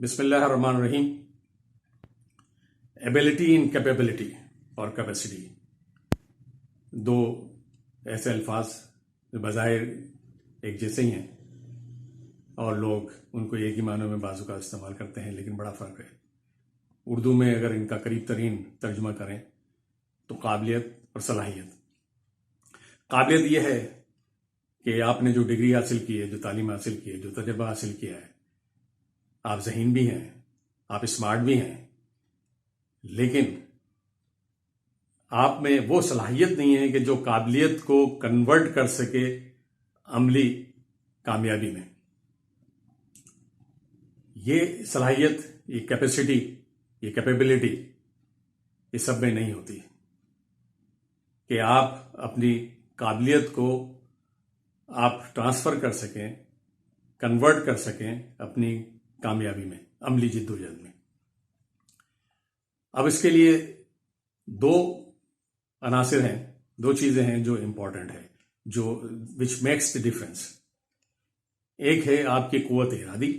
بسم اللہ الرحمن الرحیم. ایبلٹی ان کیپیبلٹی اور کیپیسٹی دو ایسے الفاظ جو بظاہر ایک جیسے ہی ہیں اور لوگ ان کو ایک ہی معنوں میں بعض اوقات استعمال کرتے ہیں، لیکن بڑا فرق ہے. اردو میں اگر ان کا قریب ترین ترجمہ کریں تو قابلیت اور صلاحیت. قابلیت یہ ہے کہ آپ نے جو ڈگری حاصل کی ہے، جو تعلیم حاصل کی ہے، جو تجربہ حاصل کیا ہے، آپ ذہین بھی ہیں، آپ اسمارٹ بھی ہیں، لیکن آپ میں وہ صلاحیت نہیں ہے کہ جو قابلیت کو کنورٹ کر سکے عملی کامیابی میں. یہ صلاحیت، یہ کیپیسٹی، یہ کیپیبلٹی یہ سب میں نہیں ہوتی کہ آپ اپنی قابلیت کو آپ ٹرانسفر کر سکیں، کنورٹ کر سکیں اپنی کامیابی میں، عملی جدوجہد میں. اب اس کے لیے دو عناصر ہیں، دو چیزیں ہیں جو امپورٹنٹ ہے، جو وچ میکس دی ڈفرنس. ایک ہے آپ کی قوت ارادی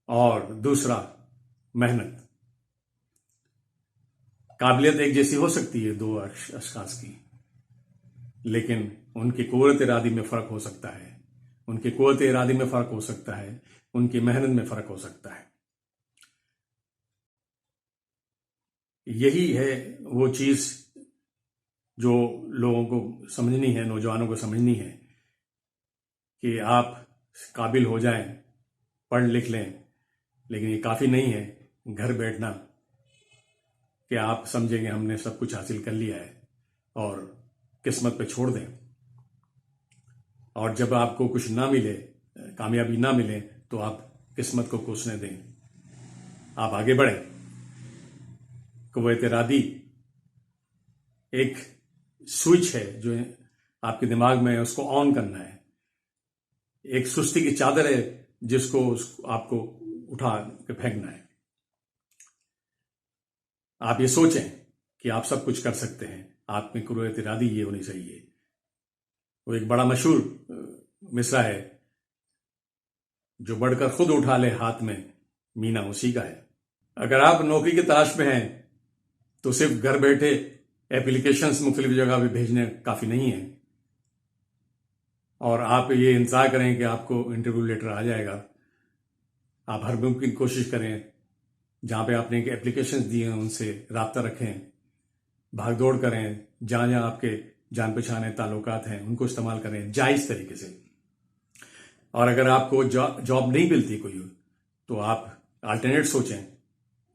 اور دوسرا محنت. قابلیت ایک جیسی ہو سکتی ہے دو اشخاص کی، لیکن ان کی قوت ارادی میں فرق ہو سکتا ہے، ان کی قوت ارادی میں فرق ہو سکتا ہے، ان کی محنت میں فرق ہو سکتا ہے. یہی ہے وہ چیز جو لوگوں کو سمجھنی ہے، نوجوانوں کو سمجھنی ہے کہ آپ قابل ہو جائیں، پڑھ لکھ لیں، لیکن یہ کافی نہیں ہے گھر بیٹھنا کہ آپ سمجھیں گے ہم نے سب کچھ حاصل کر لیا ہے اور قسمت پہ چھوڑ دیں، اور جب آپ کو کچھ نہ ملے، کامیابی نہ ملے تو آپ قسمت کو کوسنے دیں. آپ آگے بڑھیں. قوت ارادی ایک سوئچ ہے جو آپ کے دماغ میں ہے، اس کو آن کرنا ہے. ایک سستی کی چادر ہے جس کو آپ کو اٹھا کے پھینکنا ہے. آپ یہ سوچیں کہ آپ سب کچھ کر سکتے ہیں. آپ میں قوت ارادی یہ ہونی چاہیے. وہ ایک بڑا مشہور مصرع ہے، جو بڑھ کر خود اٹھا لے ہاتھ میں مینا اسی کا ہے. اگر آپ نوکری کی تلاش میں ہیں تو صرف گھر بیٹھے ایپلیکیشنز مختلف جگہ پہ بھیجنے کافی نہیں ہیں، اور آپ یہ انتظار کریں کہ آپ کو انٹرویو لیٹر آ جائے گا. آپ ہر ممکن کوشش کریں، جہاں پہ آپ نے ایپلیکیشنز دی ہیں ان سے رابطہ رکھیں، بھاگ دوڑ کریں، جہاں جہاں آپ کے جان پہچانے تعلقات ہیں ان کو استعمال کریں جائز طریقے سے. اور اگر آپ کو جاب نہیں ملتی کوئی تو آپ آلٹرنیٹ سوچیں،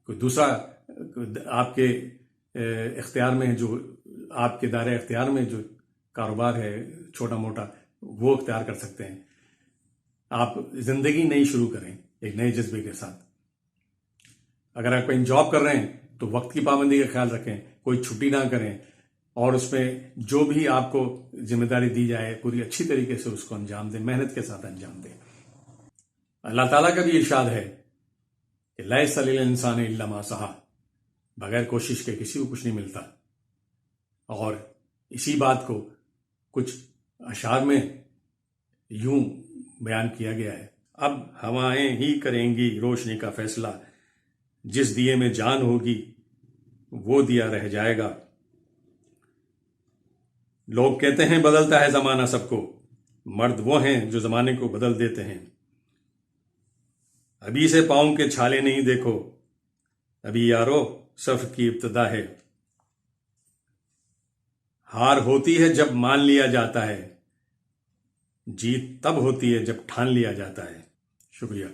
کوئی دوسرا آپ کے اختیار میں، جو آپ کے دائرہ اختیار میں جو کاروبار ہے چھوٹا موٹا، وہ اختیار کر سکتے ہیں. آپ زندگی نئی شروع کریں ایک نئے جذبے کے ساتھ. اگر آپ کہیں جاب کر رہے ہیں تو وقت کی پابندی کا خیال رکھیں، کوئی چھٹی نہ کریں، اور اس میں جو بھی آپ کو ذمہ داری دی جائے پوری اچھی طریقے سے اس کو انجام دیں، محنت کے ساتھ انجام دیں. اللہ تعالیٰ کا بھی ارشاد ہے کہ لیس للانسان الا ما سعی، بغیر کوشش کے کسی کو کچھ نہیں ملتا. اور اسی بات کو کچھ اشعار میں یوں بیان کیا گیا ہے: اب ہوائیں ہی کریں گی روشنی کا فیصلہ، جس دیے میں جان ہوگی وہ دیا رہ جائے گا. لوگ کہتے ہیں بدلتا ہے زمانہ سب کو، مرد وہ ہیں جو زمانے کو بدل دیتے ہیں. ابھی سے پاؤں کے چھالے نہیں دیکھو، ابھی یارو صف کی ابتدا ہے. ہار ہوتی ہے جب مان لیا جاتا ہے، جیت تب ہوتی ہے جب ٹھان لیا جاتا ہے. شکریہ.